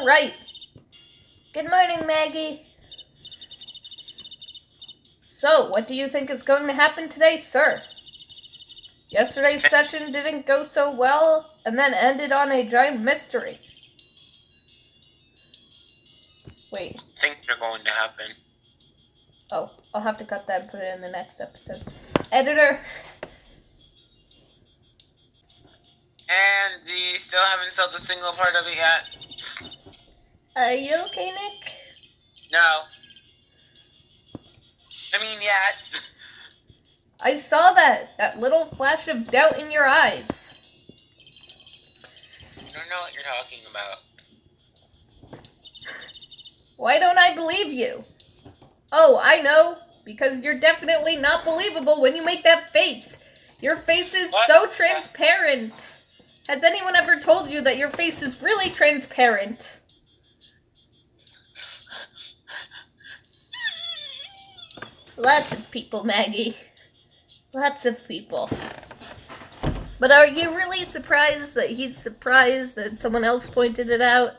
Mr. Wright. Good morning, Maggie. So, what do you think is going to happen today, sir? Yesterday's session didn't go so well, and then ended on a giant mystery. Wait. Things are going to happen. Oh, I'll have to cut that and put it in the next episode. Editor. And we still haven't sold a single part of it yet. Are you okay, Nick? No. I mean, yes. I saw that little flash of doubt in your eyes. I don't know what you're talking about. Why don't I believe you? Oh, I know. Because you're definitely not believable when you make that face. Your face is so transparent. Has anyone ever told you that your face is really transparent? Lots of people, Maggie. Lots of people. But are you really surprised that he's surprised that someone else pointed it out?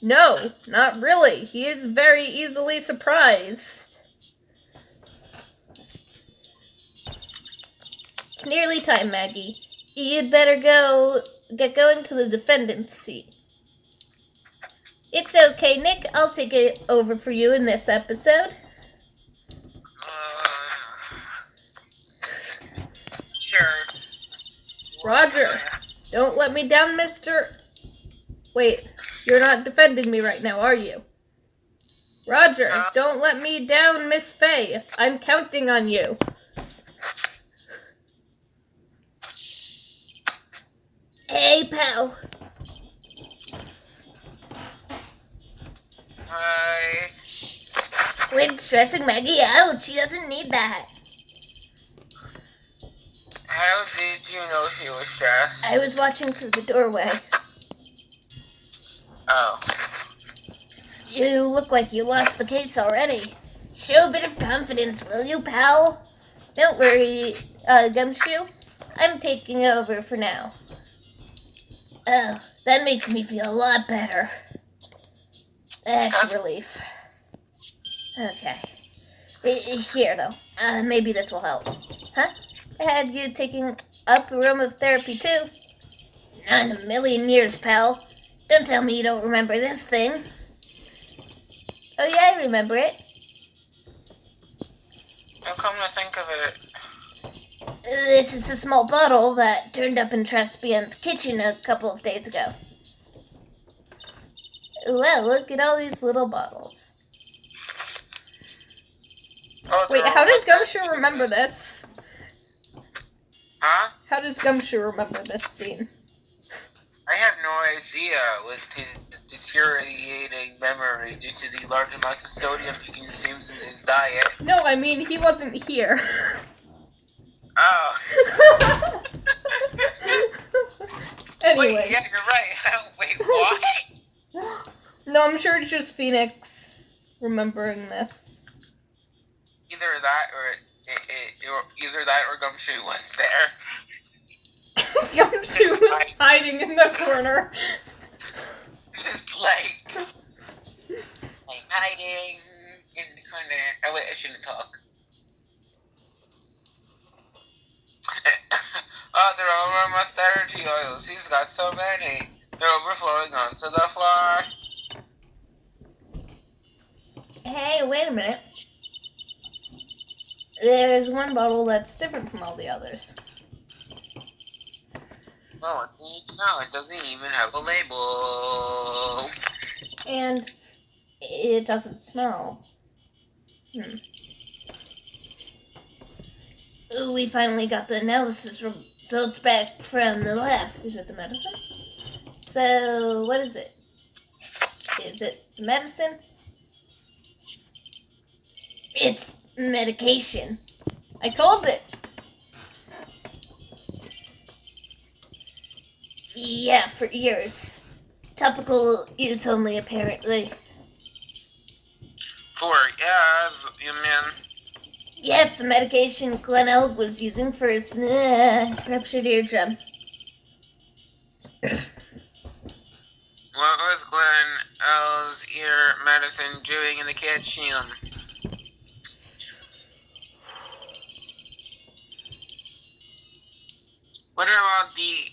No, not really. He is very easily surprised. It's nearly time, Maggie. You'd better get going to the defendant's seat. It's okay, Nick. I'll take it over for you in this episode. Sure. Roger, don't let me down, Mr. Wait, you're not defending me right now, are you? Roger, don't let me down, Miss Faye. I'm counting on you. Hey, pal. Hi. Quit stressing Maggie out. She doesn't need that. How did you know she was stressed? I was watching through the doorway. Oh. You look like you lost the case already. Show a bit of confidence, will you, pal? Don't worry, Gumshoe. I'm taking over for now. Oh, that makes me feel a lot better. That's a relief. Okay. Here, though. Maybe this will help. Huh? I had you taking up a room of therapy, too. Not in a million years, pal. Don't tell me you don't remember this thing. Oh, yeah, I remember it. Now come to think of it. This is a small bottle that turned up in Trespian's kitchen a couple of days ago. Well, look at all these little bottles. Oh, wait, how does Gumshoe remember this? Huh? How does Gumshoe remember this scene? I have no idea with his deteriorating memory due to the large amounts of sodium he consumes in his diet. No, I mean, he wasn't here. Oh. Anyway. Wait, yeah, you're right. Wait, what? No, I'm sure it's just Phoenix remembering this. Either that or Gumshoe was there. Gumshoe was hiding in the corner. Just like hiding in the corner. Oh wait, I shouldn't talk. Oh, they're all aromatherapy oils. He's got so many. They're overflowing onto the floor. Hey, wait a minute. There's one bottle that's different from all the others. Oh, no, it doesn't even have a label. And it doesn't smell. We finally got the analysis results back from the lab. Is it the medicine? So, what is it? Is it medicine? It's medication. I called it. Yeah, for years. Topical use only, apparently. For years, you mean? Yeah, it's the medication Glenn Elg was using for his ruptured eardrum. What was Glenn L's ear medicine doing in the kitchen? What about the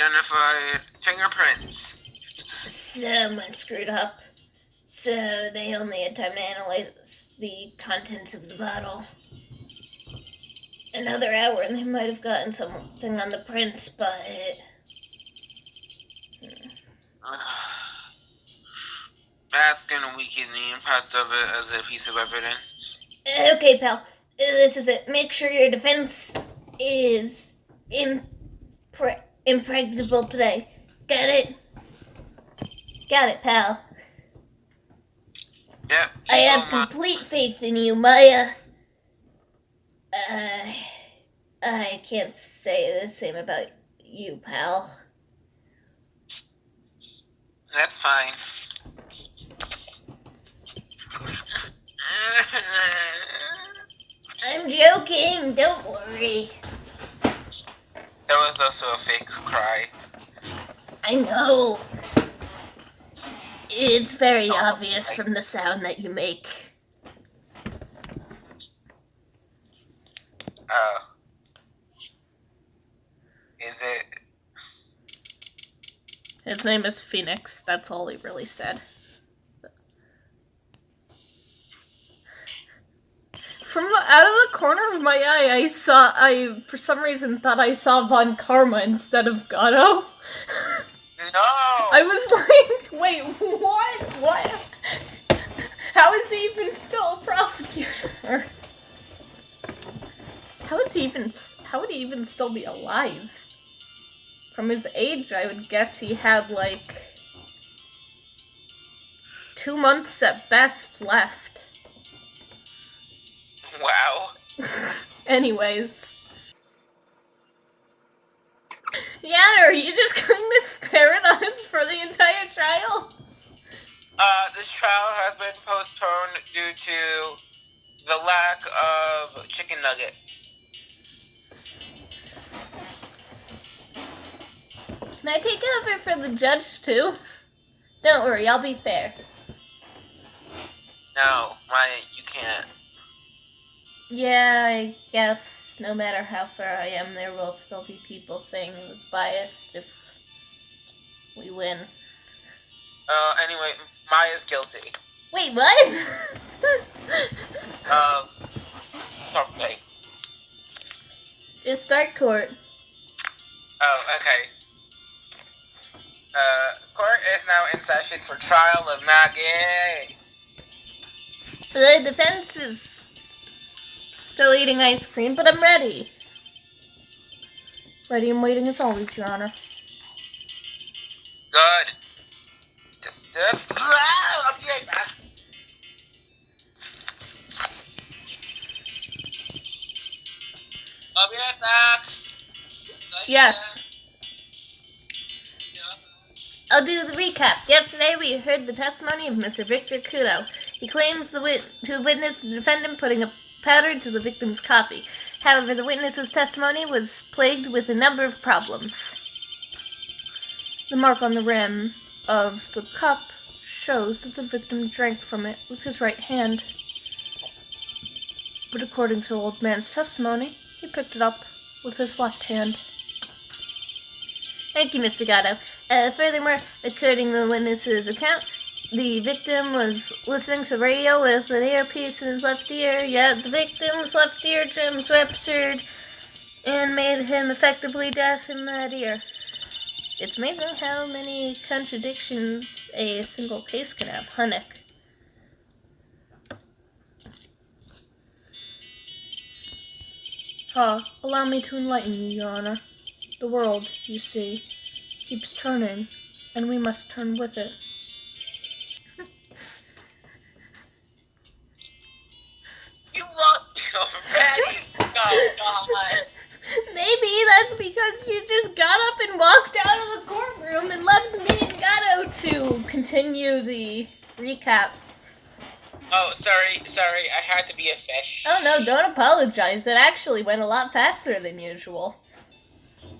unidentified fingerprints? Someone screwed up, so they only had time to analyze the contents of the bottle. Another hour and they might have gotten something on the prints, but... That's gonna weaken the impact of it as a piece of evidence. Okay, pal. This is it. Make sure your defense is impregnable today. Got it? Got it, pal. Yep. I have complete faith in you, Maya. I can't say the same about you, pal. That's fine. I'm joking, don't worry. That was also a fake cry. I know. It's very obvious from the sound that you make. Oh. Is it? His name is Phoenix. That's all he really said. From out of the corner of my eye, I for some reason thought I saw Von Karma instead of Godot. No! I was like, wait, what? What? How is he even still a prosecutor? How would he even still be alive? From his age, I would guess he had like 2 months at best left. Wow. Anyways. Yana, are you just going to stare at us for the entire trial? This trial has been postponed due to the lack of chicken nuggets. Can I take over for the judge too? Don't worry, I'll be fair. No, Maya, you can't. Yeah, I guess no matter how far I am, there will still be people saying it was biased if we win. Anyway, Maya's guilty. Wait, what? Something. Just start court. Oh, okay. Court is now in session for trial of Maggie. The defense is still eating ice cream, but I'm ready. Ready and waiting as always, Your Honor. Good. I'll be right back. I'll be right back. Yes. I'll do the recap. Yesterday we heard the testimony of Mr. Victor Godot. He claims to have witnessed the defendant putting a powder to the victim's coffee. However, the witness's testimony was plagued with a number of problems. The mark on the rim of the cup shows that the victim drank from it with his right hand. But according to the old man's testimony, he picked it up with his left hand. Thank you, Mr. Godot. Furthermore, according to the witness's account, the victim was listening to the radio with an earpiece in his left ear, yet the victim's left eardrums ruptured and made him effectively deaf in that ear. It's amazing how many contradictions a single case can have, huh, Nick? Allow me to enlighten you, Your Honor. The world, you see, keeps turning, and we must turn with it. You lost me already. Oh, God. Maybe that's because you just got up and walked out of the courtroom and left me and Godot to continue the recap. Oh, sorry, I had to be a fish. Oh no, don't apologize. It actually went a lot faster than usual.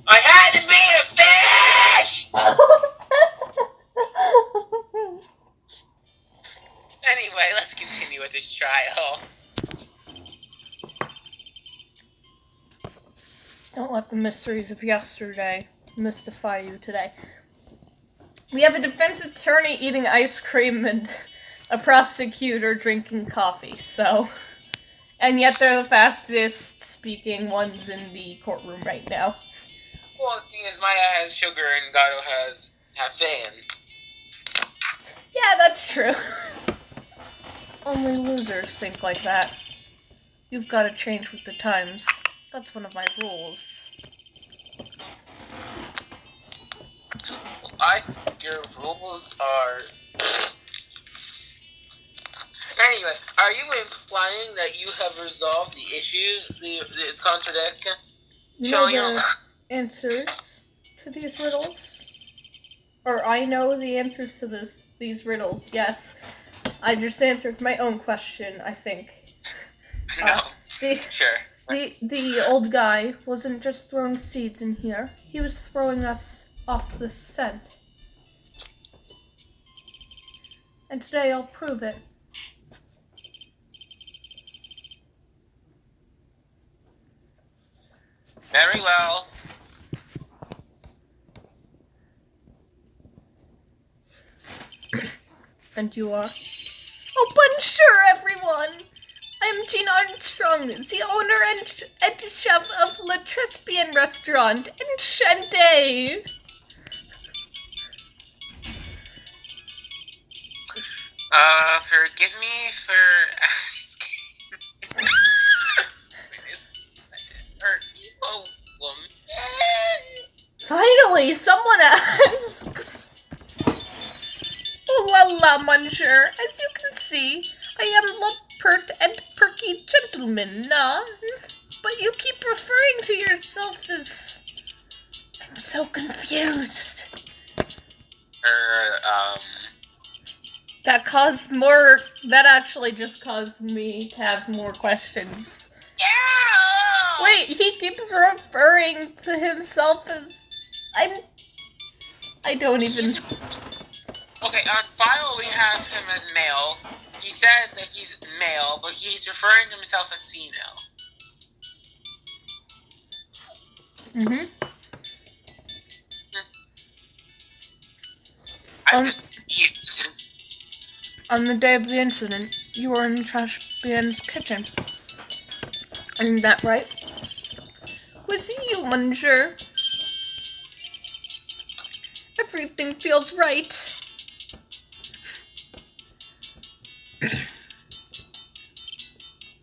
I had to be a fish! this trial. Don't let the mysteries of yesterday mystify you today. We have a defense attorney eating ice cream and a prosecutor drinking coffee, so... And yet they're the fastest speaking ones in the courtroom right now. Well, seeing as Maya has sugar and Godot has caffeine. Yeah, that's true. Only losers think like that. You've got to change with the times. That's one of my rules. I think your rules are... Anyway, are you implying that you have resolved the issue, the contradiction? You know the answers to these riddles? Or I know the answers to these riddles, yes. I just answered my own question, I think. No. Sure. The old guy wasn't just throwing seeds in here. He was throwing us off the scent. And today I'll prove it. Very well. And you are? Oh, bonjour, everyone! I'm Jean Armstrong, the owner and chef of Le Trespian Restaurant in Shanghai. Forgive me for asking. Oh, woman. Finally, someone asks. Oh la la, monsieur. As you can see, I am a pert and perky gentleman, nah? But you keep referring to yourself as... I'm so confused. That actually just caused me to have more questions. Yeah! Wait, he keeps referring to himself as... I don't even... Okay, on file we have him as male. He says that he's male, but he's referring to himself as female. Mm-hmm. I'm just confused. On the day of the incident, you were in Trash Bin's kitchen. Isn't that right? Was it you, monsieur? Everything feels right.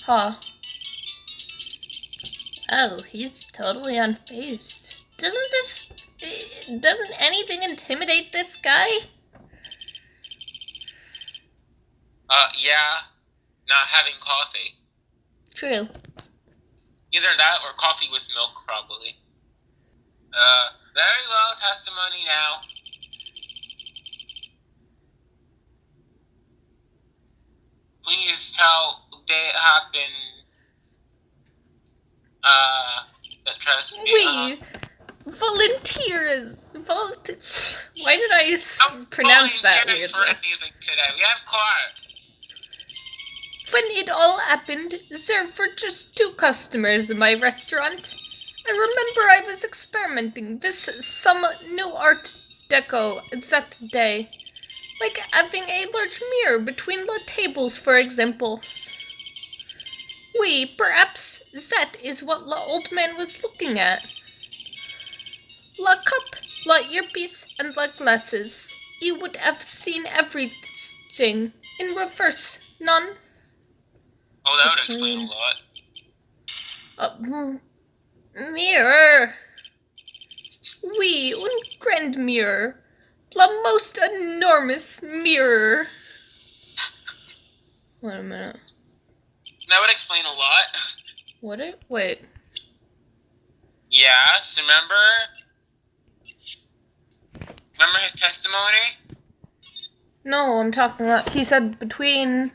Huh. Oh, he's totally unfazed. Doesn't anything intimidate this guy? Yeah. Not having coffee. True. Either that or coffee with milk, probably. Very well, testimony now. Please tell the day it happened. That trust me. Volunteers. Why did I pronounce that weirdly? Music today. We have choir. When it all happened, there were just 2 customers in my restaurant. I remember I was experimenting with some new art deco that day. Like having a large mirror between the tables, for example. Perhaps that is what the old man was looking at. La cup, la earpiece, and la glasses. He would have seen everything in reverse, none. Oh, that would explain a lot. Mirror. Un grand mirror. The most enormous mirror. Wait a minute. That would explain a lot. Would it? Wait. Yes, remember? Remember his testimony? No, I'm talking about... He said between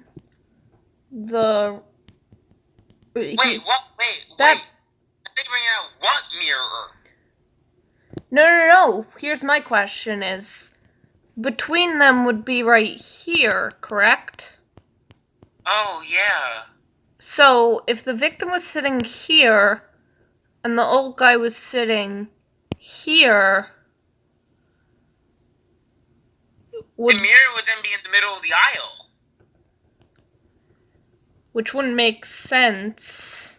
the... Wait. I think bringing out what mirror? No. Here's my question is... Between them would be right here, correct? Oh, yeah. So, if the victim was sitting here, and the old guy was sitting here, The mirror would then be in the middle of the aisle. which wouldn't make sense.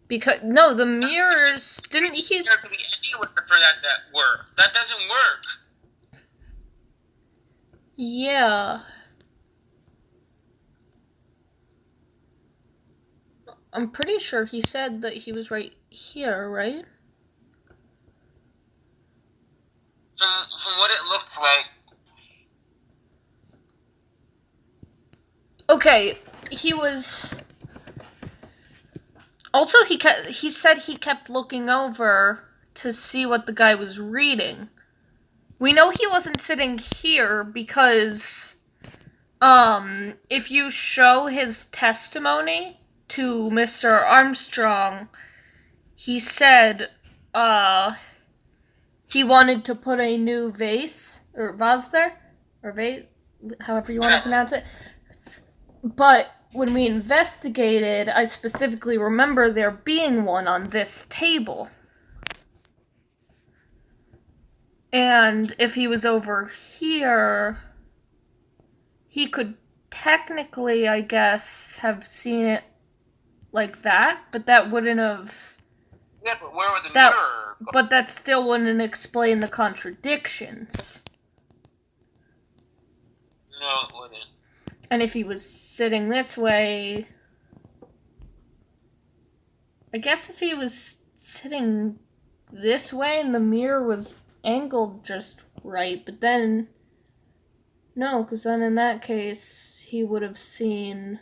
Because, no, the mirrors, didn't he... There could be anywhere for that work. That doesn't work. Yeah. I'm pretty sure he said that he was right here, right? From what it looks like. Okay, he was... Also, he said he kept looking over to see what the guy was reading. We know he wasn't sitting here because, if you show his testimony to Mr. Armstrong, he said, he wanted to put a new vase there, or vase, however you want to pronounce it. But when we investigated, I specifically remember there being one on this table. And if he was over here, he could technically, I guess, have seen it like that, but that wouldn't have... Yeah, but where would the mirror go? But that still wouldn't explain the contradictions. No, it wouldn't. And if he was sitting this way... I guess if he was sitting this way and the mirror was angled just right, but then... No, because then in that case, he would have seen...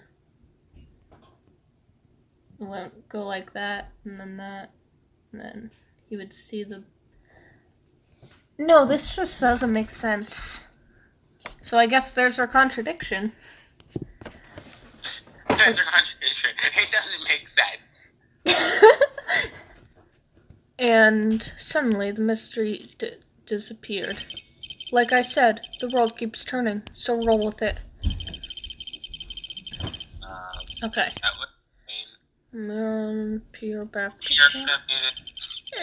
Go like that, and then that, and then he would see the... No, this just doesn't make sense. So I guess there's our contradiction. There's a contradiction. It doesn't make sense. And suddenly the mystery disappeared. Like I said, the world keeps turning, so roll with it. Okay. That would Peer back.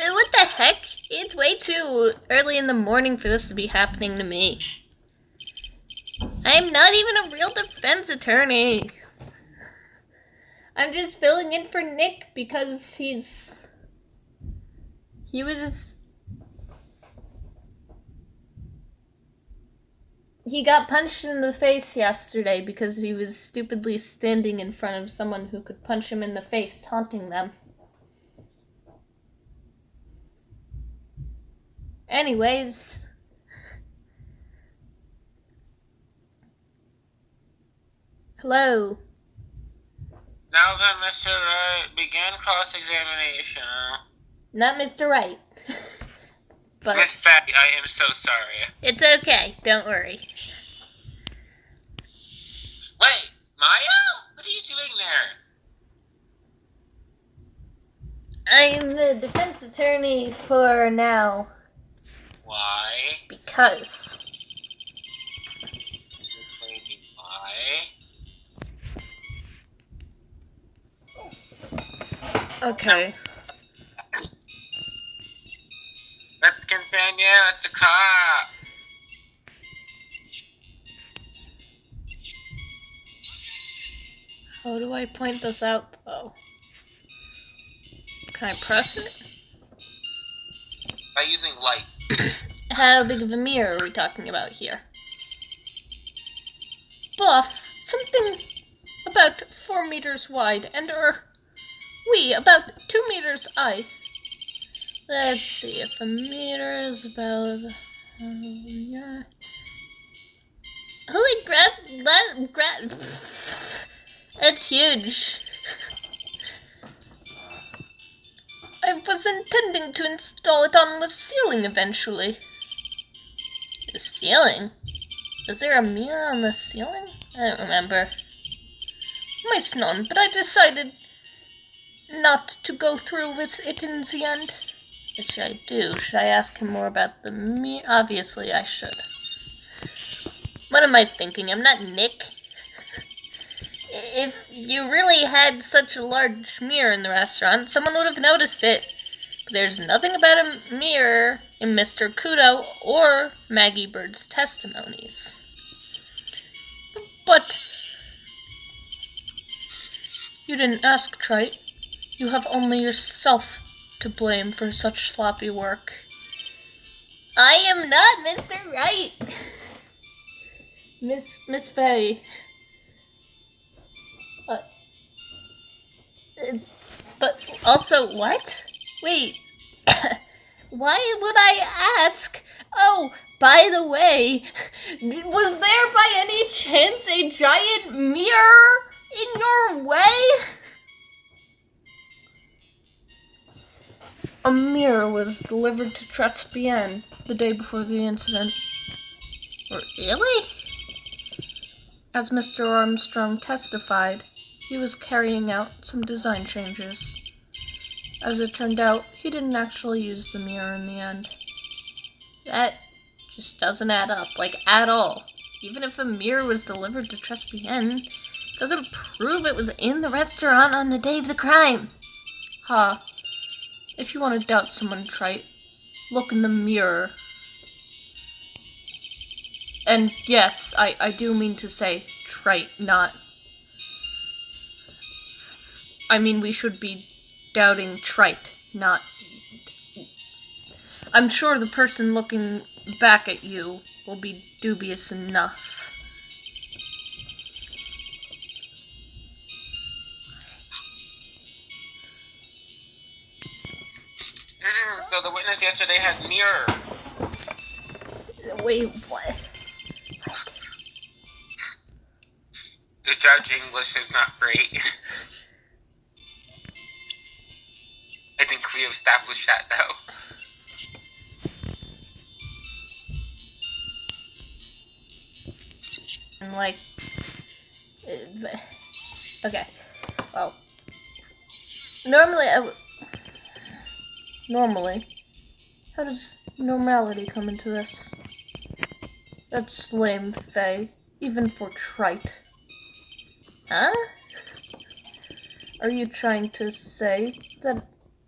What the heck? It's way too early in the morning for this to be happening to me. I'm not even a real defense attorney. I'm just filling in for Nick because he got punched in the face yesterday because he was stupidly standing in front of someone who could punch him in the face, taunting them. Anyways. Hello. Now that Mr. Wright began cross-examination. Not Mr. Wright. But Miss Fatty, I am so sorry. it's okay, don't worry. Wait, Maya? What are you doing there? I'm the defense attorney for now. Why? Because. Why? Okay. Let's continue with the cop. How do I point this out, though? Can I press it? By using light. How big of a mirror are we talking about here? Buff, something about 4 meters wide, and we about 2 meters high. Let's see if a meter is about... yeah. Holy crap! That's huge. I was intending to install it on the ceiling eventually. The ceiling? Is there a mirror on the ceiling? I don't remember. Might none, but I decided not to go through with it in the end. What should I do? Should I ask him more about the mirror? Obviously, I should. What am I thinking? I'm not Nick. if you really had such a large mirror in the restaurant, someone would have noticed it. But there's nothing about a mirror in Mr. Kudo or Maggie Bird's testimonies. But you didn't ask, Trite. You have only yourself to blame for such sloppy work. I am not Mr. Wright. Miss Faye. But also, what? Wait. Why would I ask? Oh, by the way, was there by any chance a giant mirror in your way? A mirror was delivered to Tribulations the day before the incident. Really? As Mr. Armstrong testified, he was carrying out some design changes. As it turned out, he didn't actually use the mirror in the end. That just doesn't add up, at all. Even if a mirror was delivered to Tribulations, doesn't prove it was in the restaurant on the day of the crime. Ha. If you want to doubt someone, Trite, look in the mirror. And yes, I do mean to say Trite, not... I mean, we should be doubting Trite, not... I'm sure the person looking back at you will be dubious enough. So the witness yesterday had mirror. Wait, what? The judge English is not great. I think we established that though. And okay. Well, Normally, how does normality come into this? That's lame, Faye, even for Trite. huh? Are you trying to say that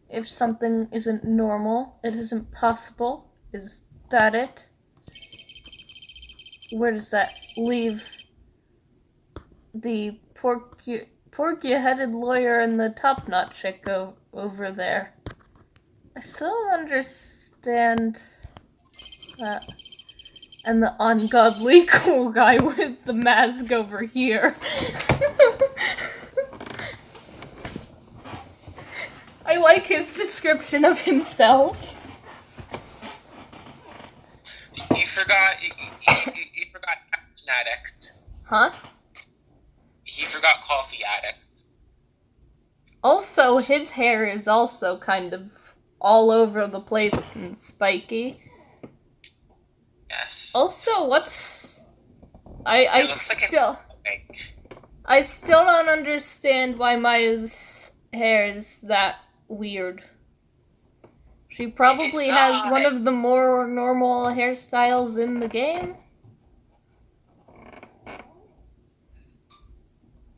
if something isn't normal, it isn't possible? Is that it? Where does that leave the porky-headed lawyer and the top-knot chick over there? I still don't understand that. And the ungodly cool guy with the mask over here. I like his description of himself. You forgot. You forgot addict. Huh? He forgot coffee addict. Also, his hair is also kind of all over the place and spiky. Yes. Also, what's... It looks like it's fake. I still don't understand why Maya's hair is that weird. She probably has one of the more normal hairstyles in the game.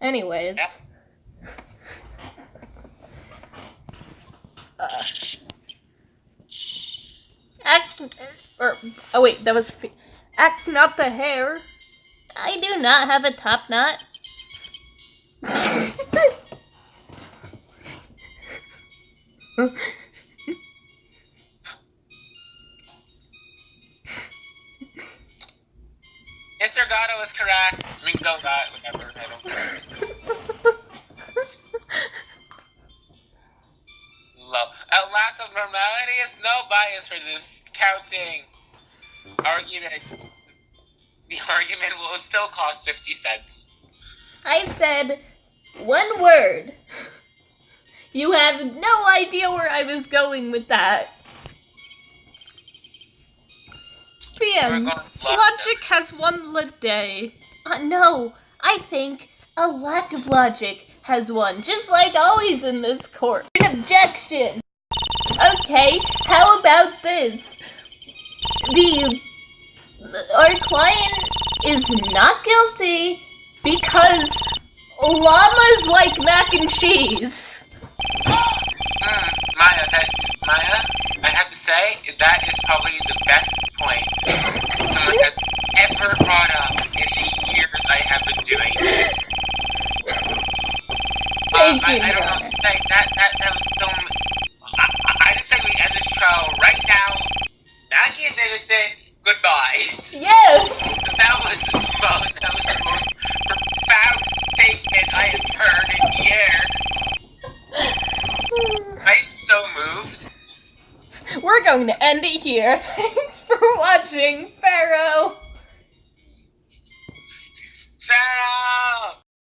Anyways. Oh wait, that was... Act, not the hair. I do not have a top knot. Mr. Godot is correct. I mean, Godot, whatever. I don't care. A lack of normality is no bias for this counting argument. The argument will still cost 50 cents. I said one word. You have no idea where I was going with that. PM, logic has won the day. No, I think a lack of logic has won, just like always in this court. An objection. Okay, how about this? Our client is not guilty because Llamas like mac and cheese. Maya, I have to say, that is probably the best point someone has ever brought up in the years I have been doing this. Thank you, I don't know what to say. That was so... I just say we end this trial right now. Naki is innocent. Goodbye. Yes! That was the most profound statement I have heard in years. I'm so moved. We're going to end it here. Thanks for watching, Pharaoh.